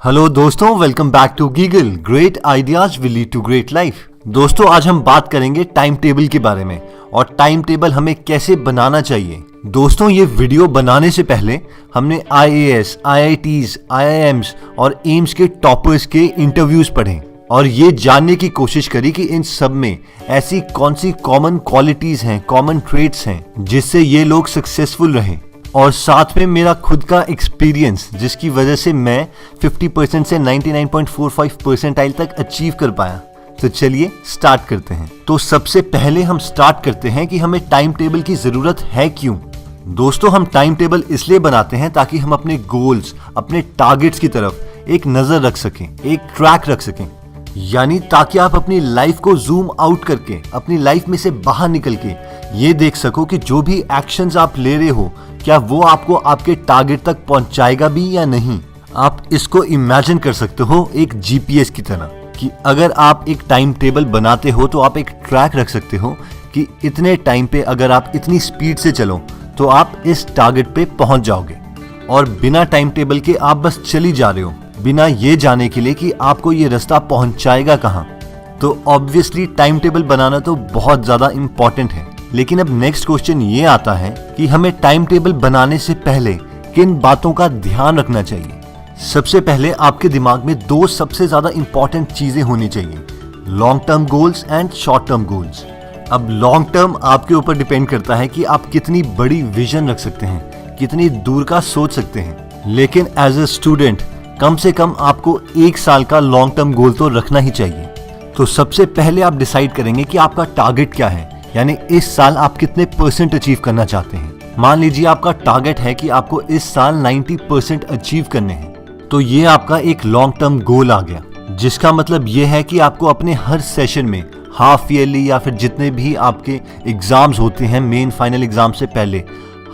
Hello दोस्तों, welcome back to गीगल। Great ideas will lead to great life. दोस्तों, आज हम बात करेंगे टाइम टेबल के बारे में और टाइम टेबल हमें कैसे बनाना चाहिए। दोस्तों, ये वीडियो बनाने से पहले हमने IAS, IITs, IIMs और एम्स के टॉपर्स के इंटरव्यूज पढ़े और ये जानने की कोशिश करी कि इन सब में ऐसी कौन सी कॉमन क्वालिटीज हैं, कॉमन ट्रेट्स हैं जिससे ये लोग सक्सेसफुल रहे। और साथ में मेरा खुद का एक्सपीरियंस जिसकी वजह से मैं 50% से 99.45 परसेंटाइल तक अचीव कर पाया। तो चलिए स्टार्ट करते हैं। तो सबसे पहले हम स्टार्ट करते हैं कि हमें टाइम टेबल की जरूरत है क्यों। दोस्तों, हम टाइम टेबल इसलिए बनाते हैं ताकि हम अपने गोल्स, अपने टारगेट्स की तरफ एक नजर रख सकें, एक ट्रैक रख सकें। यानी ताकि आप अपनी लाइफ को जूम आउट करके, अपनी लाइफ में से बाहर निकल के ये देख सको कि जो भी एक्शंस आप ले रहे हो क्या वो आपको आपके टारगेट तक पहुंचाएगा भी या नहीं। आप इसको इमेजिन कर सकते हो एक GPS की तरह कि अगर आप एक टाइम टेबल बनाते हो तो आप एक ट्रैक रख सकते हो कि इतने टाइम पे अगर आप इतनी स्पीड से चलो तो आप इस टारगेट पे पहुंच जाओगे। और बिना टाइम टेबल के आप बस चली जा रहे हो, बिना ये जाने के लिए कि आपको ये रास्ता पहुंचाएगा कहाँ। तो ऑब्वियसली टाइम टेबल बनाना तो बहुत ज्यादा इंपॉर्टेंट है। लेकिन अब नेक्स्ट क्वेश्चन ये आता है कि हमें टाइम टेबल बनाने से पहले किन बातों का ध्यान रखना चाहिए। सबसे पहले आपके दिमाग में दो सबसे ज्यादा इंपॉर्टेंट चीजें होनी चाहिए, long term goals and short term goals. अब लॉन्ग टर्म आपके ऊपर डिपेंड करता है कि आप कितनी बड़ी विजन रख सकते हैं, कितनी दूर का सोच सकते हैं। लेकिन एज ए स्टूडेंट कम से कम आपको 1 साल का लॉन्ग टर्म गोल तो रखना ही चाहिए। तो सबसे पहले आप डिसाइड करेंगे कि आपका टारगेट क्या है, यानी इस साल आप कितने % अचीव करना चाहते हैं। मान लीजिए आपका टारगेट है कि आपको इस साल 90% अचीव करने हैं, तो ये आपका एक लॉन्ग टर्म गोल आ गया, जिसका मतलब ये है कि आपको अपने हर सेशन में, हाफ ईयरली या फिर जितने भी आपके एग्जाम्स होते हैं मेन फाइनल एग्जाम से पहले,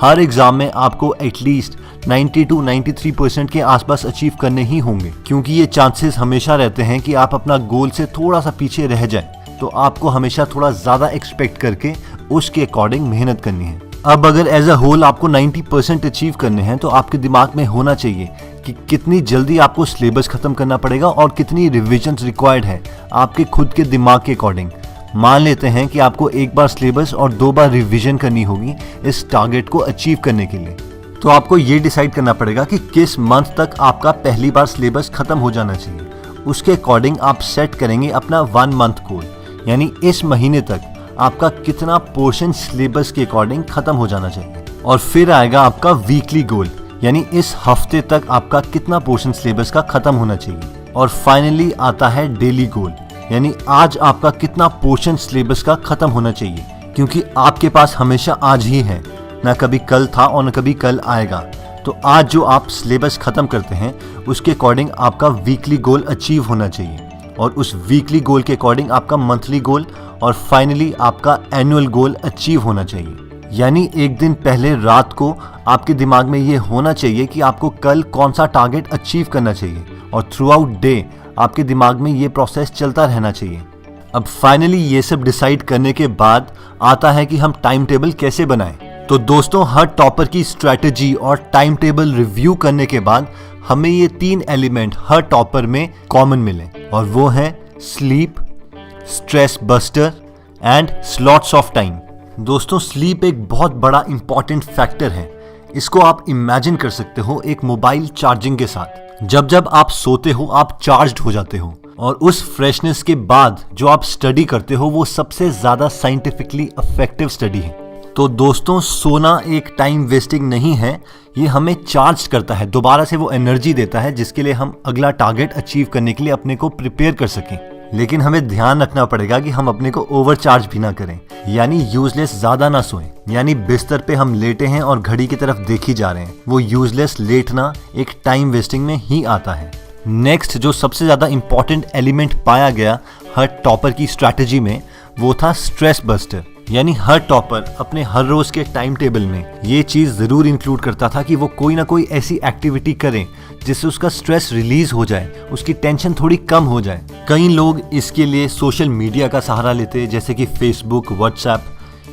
हर एग्जाम में आपको एटलीस्ट 90 to 93% के आसपास अचीव करने ही होंगे, क्योंकि ये चांसेस हमेशा रहते हैं कि आप अपना गोल से थोड़ा सा पीछे रह जाएं। तो आपको हमेशा थोड़ा ज्यादा एक्सपेक्ट करके उसके अकॉर्डिंग मेहनत करनी है। अब अगर एज अ होल आपको 90% अचीव करने हैं तो आपके दिमाग में होना चाहिए कि कितनी जल्दी आपको सिलेबस खत्म करना पड़ेगा और कितनी रिविजन्स रिक्वायर्ड है आपके खुद के दिमाग के अकॉर्डिंग। मान लेते हैं कि आपको 1 बार सिलेबस और 2 बार रिविजन करनी होगी इस टारगेट को अचीव करने के लिए। तो आपको ये डिसाइड करना पड़ेगा कि किस मंथ तक आपका पहली बार सिलेबस खत्म हो जाना चाहिए। उसके अकॉर्डिंग आप सेट करेंगे अपना 1 मंथ गोल, यानी इस महीने तक आपका कितना पोर्शन सिलेबस के अकॉर्डिंग खत्म हो जाना चाहिए। और फिर आएगा आपका वीकली गोल, यानी इस हफ्ते तक आपका कितना पोर्शन सिलेबस का खत्म होना चाहिए। और फाइनली आता है डेली गोल, यानी आज आपका कितना पोर्शन सिलेबस का खत्म होना चाहिए, क्योंकि आपके पास हमेशा आज ही है, ना कभी कल था और ना कभी कल आएगा। तो आज जो आप सिलेबस खत्म करते हैं उसके अकॉर्डिंग आपका वीकली गोल अचीव होना चाहिए, और उस वीकली गोल के अकॉर्डिंग आपका मंथली गोल और फाइनली आपका एनुअल गोल अचीव होना चाहिए। यानी एक दिन पहले रात को आपके दिमाग में ये होना चाहिए कि आपको कल कौन सा टारगेट अचीव करना चाहिए, और थ्रू आउट डे आपके दिमाग में ये प्रोसेस चलता रहना चाहिए। अब फाइनली ये सब डिसाइड करने के बाद आता है कि हम टाइम टेबल कैसे बनाएं। तो दोस्तों, हर टॉपर की स्ट्रेटेजी और टाइम टेबल रिव्यू करने के बाद हमें ये 3 एलिमेंट हर टॉपर में कॉमन मिले, और वो है sleep, stress buster and slots of time. दोस्तों, स्लीप एक बहुत बड़ा इंपॉर्टेंट फैक्टर है। इसको आप इमेजिन कर सकते हो एक मोबाइल चार्जिंग के साथ। जब जब आप सोते हो आप चार्ज्ड हो जाते हो, और उस फ्रेशनेस के बाद जो आप स्टडी करते हो वो सबसे ज्यादा साइंटिफिकली इफेक्टिव स्टडी है। तो दोस्तों, सोना एक टाइम वेस्टिंग नहीं है, ये हमें चार्ज करता है, दोबारा से वो एनर्जी देता है जिसके लिए हम अगला टारगेट अचीव करने के लिए अपने को प्रिपेयर कर सकें। लेकिन हमें ध्यान रखना पड़ेगा कि हम अपने को ओवरचार्ज भी ना करें, यानी यूजलेस ज्यादा ना सोएं। यानी बिस्तर पे हम लेटे हैं और घड़ी की तरफ देखी जा रहे हैं, वो यूजलेस लेटना एक टाइम वेस्टिंग में ही आता है। नेक्स्ट जो सबसे ज्यादा इंपॉर्टेंट एलिमेंट पाया गया हर टॉपर की स्ट्रैटेजी में वो था स्ट्रेस बस्टर। यानी हर टॉपर अपने हर रोज के टाइम टेबल में ये चीज जरूर इंक्लूड करता था कि वो कोई ना कोई ऐसी एक्टिविटी करे जिससे उसका स्ट्रेस रिलीज हो जाए, उसकी टेंशन थोड़ी कम हो जाए। कई लोग इसके लिए सोशल मीडिया का सहारा लेते, जैसे कि फेसबुक, व्हाट्सएप,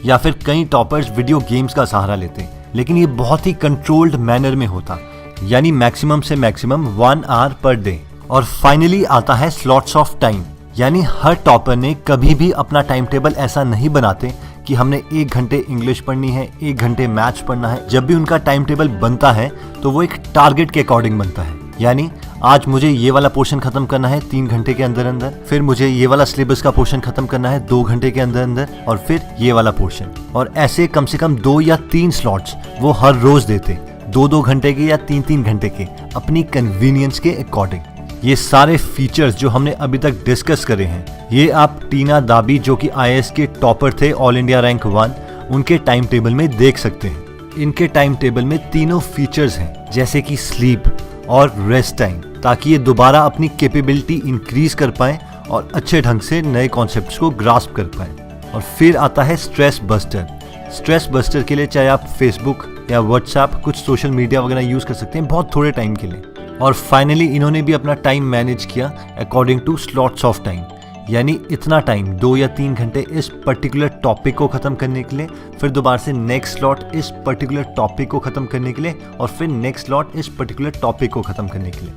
या फिर कई टॉपर्स वीडियो गेम्स का सहारा लेते, लेकिन ये बहुत ही कंट्रोल्ड मैनर में होता। यानी मैक्सिमम से मैक्सिमम 1 आवर पर डे। और फाइनली आता है स्लॉट्स ऑफ टाइम, यानी हर टॉपर ने कभी भी अपना टाइम टेबल ऐसा नहीं बनाते कि हमने 1 घंटे इंग्लिश पढ़नी है, 1 घंटे मैथ्स पढ़ना है। जब भी उनका टाइम टेबल बनता है तो वो एक टारगेट के अकॉर्डिंग बनता है, यानी आज मुझे ये वाला पोर्शन खत्म करना है 3 घंटे के अंदर अंदर, फिर मुझे ये वाला सिलेबस का पोर्शन खत्म करना है 2 घंटे के अंदर अंदर, और फिर ये वाला पोर्शन। और ऐसे कम से कम 2 या 3 स्लॉट्स वो हर रोज देते, 2-2 घंटे के या 3-3 घंटे के, अपनी कन्वीनियंस के अकॉर्डिंग। ये सारे फीचर्स जो हमने अभी तक डिस्कस करे हैं, ये आप टीना दाबी जो कि IAS के टॉपर थे, ऑल इंडिया रैंक 1, उनके टाइम टेबल में देख सकते हैं। इनके टाइम टेबल में तीनों फीचर्स हैं, जैसे कि स्लीप और रेस्ट टाइम, ताकि ये दोबारा अपनी कैपेबिलिटी इंक्रीज कर पाएं और अच्छे ढंग से नए कॉन्सेप्ट्स को ग्रास्प कर पाएं। और फिर आता है स्ट्रेस बस्टर। स्ट्रेस बस्टर के लिए चाहे आप फेसबुक या व्हाट्सएप, कुछ सोशल मीडिया वगैरह यूज कर सकते हैं बहुत थोड़े टाइम के लिए। और फाइनली इन्होंने भी अपना टाइम मैनेज किया according two slots of time, यानी इतना टाइम 2 या 3 घंटे इस पर्टिकुलर टॉपिक को खत्म करने के लिए, फिर दोबारा से नेक्स्ट स्लॉट इस पर्टिकुलर टॉपिक को खत्म करने के लिए, और फिर नेक्स्ट स्लॉट इस पर्टिकुलर टॉपिक को खत्म करने के लिए।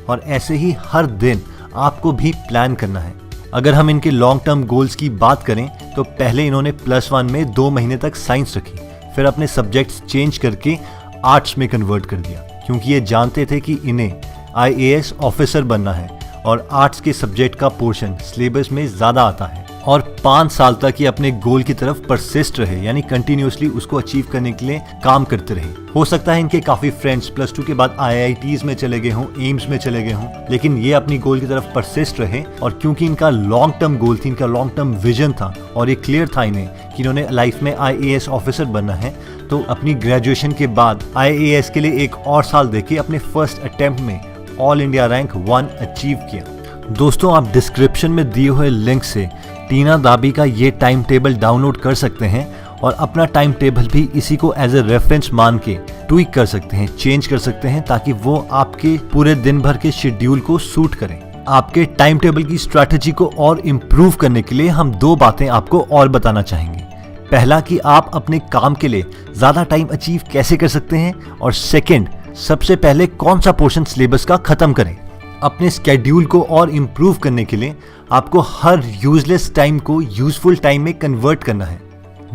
और ऐसे ही हर दिन आपको भी प्लान करना है। अगर हम इनके लॉन्ग टर्म गोल्स की बात करें तो पहले इन्होंने +1 में 2 महीने तक साइंस रखी, फिर अपने सब्जेक्ट्स चेंज करके आर्ट्स में कन्वर्ट कर दिया, क्योंकि ये जानते थे कि इन्हें IAS ऑफिसर बनना है और आर्ट्स के सब्जेक्ट का पोर्शन सिलेबस में ज़्यादा आता है। और 5 साल तक ये अपने गोल की तरफ परसिस्ट रहे, यानी कंटिन्यूसली उसको अचीव करने के लिए काम करते रहे। हो सकता है इनके काफ़ी फ्रेंड्स +2 के बाद IITs में चले गए हों, एम्स में चले गए हों, लेकिन ये अपनी गोल की तरफ परसिस्ट रहे। और क्योंकि इनका लॉन्ग टर्म गोल थी, इनका लॉन्ग टर्म विजन था और ये क्लियर था इन्हें कि इन्होंने लाइफ में IAS ऑफिसर बनना है, तो अपनी ग्रेजुएशन के बाद IAS के लिए 1 और साल देके अपने फर्स्ट अटेम्प्ट में ऑल इंडिया रैंक 1 अचीव किया। दोस्तों, आप डिस्क्रिप्शन में दिए हुए लिंक से टीना दाबी का ये टाइम टेबल डाउनलोड कर सकते हैं और अपना टाइम टेबल भी इसी को एज ए रेफरेंस मान के ट्वीक कर सकते हैं, चेंज कर सकते हैं, ताकि वो आपके पूरे दिन भर के शेड्यूल को सूट करें। आपके टाइम टेबल की स्ट्रैटेजी को और इम्प्रूव करने के लिए हम 2 बातें आपको और बताना चाहेंगे। पहला कि आप अपने काम के लिए ज़्यादा टाइम अचीव कैसे कर सकते हैं, और सेकेंड, सबसे पहले कौन सा पोर्शन सिलेबस का खत्म करें। अपने स्केड्यूल को और इम्प्रूव करने के लिए आपको हर यूजलेस टाइम को यूजफुल टाइम में कन्वर्ट करना है।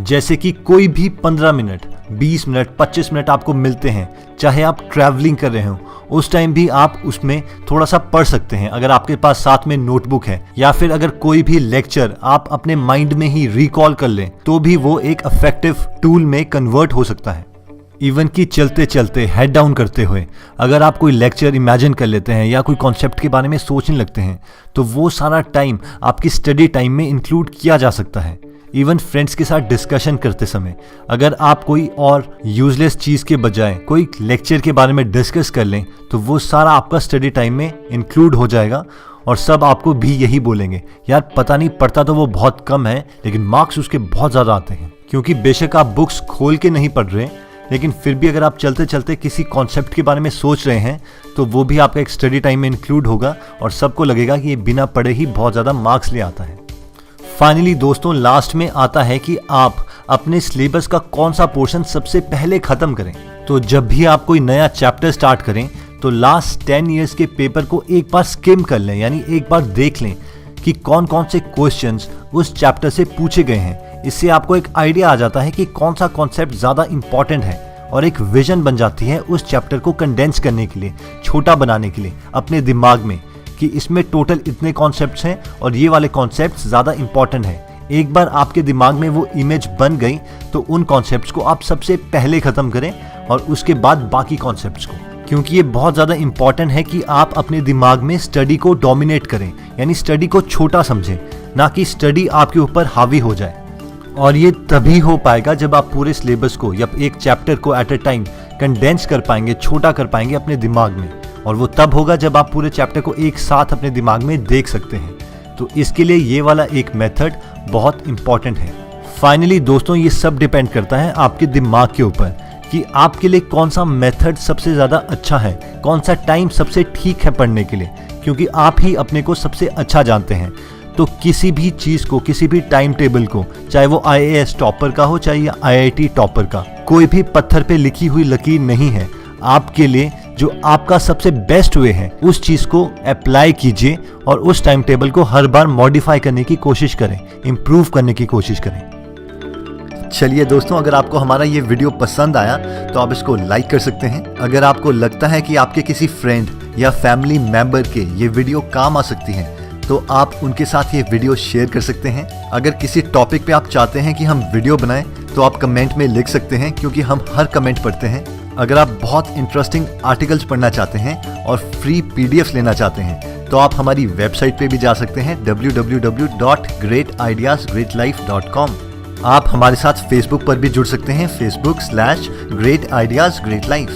जैसे कि कोई भी 15 मिनट, 20 मिनट, 25 मिनट आपको मिलते हैं, चाहे आप ट्रैवलिंग कर रहे हो, उस टाइम भी आप उसमें थोड़ा सा पढ़ सकते हैं, अगर आपके पास साथ में नोटबुक है, या फिर अगर कोई भी लेक्चर आप अपने माइंड में ही रिकॉल कर लें तो भी वो एक इफेक्टिव टूल में कन्वर्ट हो सकता है। इवन कि चलते चलते हेड डाउन करते हुए अगर आप कोई लेक्चर इमेजिन कर लेते हैं या कोई कॉन्सेप्ट के बारे में सोचने लगते हैं, तो वो सारा टाइम आपकी स्टडी टाइम में इंक्लूड किया जा सकता है। इवन फ्रेंड्स के साथ डिस्कशन करते समय अगर आप कोई और यूजलेस चीज़ के बजाय कोई लेक्चर के बारे में डिस्कस कर लें, तो वो सारा आपका स्टडी टाइम में इंक्लूड हो जाएगा। और सब आपको भी यही बोलेंगे, यार पता नहीं, पढ़ता तो वो बहुत कम है लेकिन मार्क्स उसके बहुत ज़्यादा आते हैं। क्योंकि बेशक आप बुक्स खोल के नहीं पढ़ रहे, लेकिन फिर भी अगर आप चलते चलते किसी कॉन्सेप्ट के बारे में सोच रहे हैं, तो वो भी आपका एक स्टडी टाइम में इंक्लूड होगा और सबको लगेगा कि ये बिना पढ़े ही बहुत ज़्यादा मार्क्स ले आता है। फाइनली दोस्तों, लास्ट में आता है कि आप अपने सिलेबस का कौन सा पोर्शन सबसे पहले खत्म करें। तो जब भी आप कोई नया चैप्टर स्टार्ट करें तो लास्ट 10 ईयर्स के पेपर को एक बार स्किम कर लें, यानी एक बार देख लें कि कौन कौन से क्वेश्चंस उस चैप्टर से पूछे गए हैं। इससे आपको एक आइडिया आ जाता है कि कौन सा कॉन्सेप्ट ज़्यादा इंपॉर्टेंट है, और एक विजन बन जाती है उस चैप्टर को कंडेंस करने के लिए, छोटा बनाने के लिए अपने दिमाग में, कि इसमें टोटल इतने कॉन्सेप्ट्स हैं और ये वाले कॉन्सेप्ट्स ज़्यादा इंपॉर्टेंट हैं। एक बार आपके दिमाग में वो इमेज बन गई तो उन कॉन्सेप्ट्स को आप सबसे पहले ख़त्म करें और उसके बाद बाकी कॉन्सेप्ट्स को, क्योंकि ये बहुत ज़्यादा इंपॉर्टेंट है कि आप अपने दिमाग में स्टडी को डोमिनेट करें, यानी स्टडी को छोटा समझें, ना कि स्टडी आपके ऊपर हावी हो जाए। और ये तभी हो पाएगा जब आप पूरे सिलेबस को या एक चैप्टर को एट अ टाइम कंडेंस कर पाएंगे, छोटा कर पाएंगे अपने दिमाग में, और वो तब होगा जब आप पूरे चैप्टर को एक साथ अपने दिमाग में देख सकते हैं। तो इसके लिए ये वाला एक मेथड बहुत इंपॉर्टेंट है। फाइनली दोस्तों, ये सब डिपेंड करता है आपके दिमाग के ऊपर कि आपके लिए कौन सा मेथड सबसे ज़्यादा अच्छा है, कौन सा टाइम सबसे ठीक है पढ़ने के लिए, क्योंकि आप ही अपने को सबसे अच्छा जानते हैं। तो किसी भी चीज़ को, किसी भी टाइम टेबल को, चाहे वो IAS टॉपर का हो चाहे IIT टॉपर का, कोई भी पत्थर पे लिखी हुई लकीर नहीं है। आपके लिए जो आपका सबसे बेस्ट वे है उस चीज को अप्लाई कीजिए और उस टाइम टेबल को हर बार मॉडिफाई करने की कोशिश करें, इंप्रूव करने की कोशिश करें। चलिए दोस्तों, अगर आपको हमारा ये वीडियो पसंद आया तो आप इसको लाइक कर सकते हैं। अगर आपको लगता है कि आपके किसी फ्रेंड या फैमिली मेंबर के ये वीडियो काम आ सकती है तो आप उनके साथ ये वीडियो शेयर कर सकते हैं। अगर किसी टॉपिक पे आप चाहते हैं कि हम वीडियो बनाएं तो आप कमेंट में लिख सकते हैं, क्योंकि हम हर कमेंट पढ़ते हैं। अगर आप बहुत इंटरेस्टिंग आर्टिकल्स पढ़ना चाहते हैं और फ्री पीडीएफ लेना चाहते हैं तो आप हमारी वेबसाइट पे भी जा सकते हैं www.greatideasgreatlife.com। आप हमारे साथ फेसबुक पर भी जुड़ सकते हैं, facebook.com/greatideasgreatlife।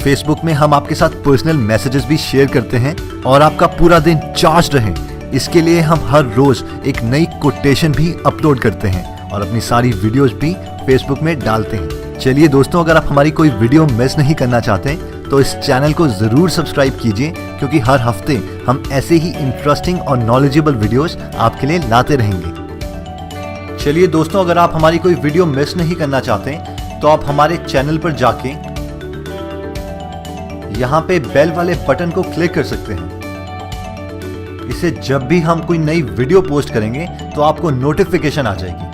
फेसबुक में हम आपके साथ पर्सनल मैसेजेस भी शेयर करते हैं और आपका पूरा दिन चार्ज रहे इसके लिए हम हर रोज एक नई कोटेशन भी अपलोड करते हैं और अपनी सारी वीडियोस भी फेसबुक में डालते हैं। चलिए दोस्तों, अगर आप हमारी कोई वीडियो मिस नहीं करना चाहते तो इस चैनल को जरूर सब्सक्राइब कीजिए, क्योंकि हर हफ्ते हम ऐसे ही इंटरेस्टिंग और नॉलेजेबल वीडियोस आपके लिए लाते रहेंगे। चलिए दोस्तों, अगर आप हमारी कोई वीडियो मिस नहीं करना चाहते तो आप हमारे चैनल पर जाके यहाँ पे बेल वाले बटन को क्लिक कर सकते हैं। इससे जब भी हम कोई नई वीडियो पोस्ट करेंगे तो आपको नोटिफिकेशन आ जाएगी।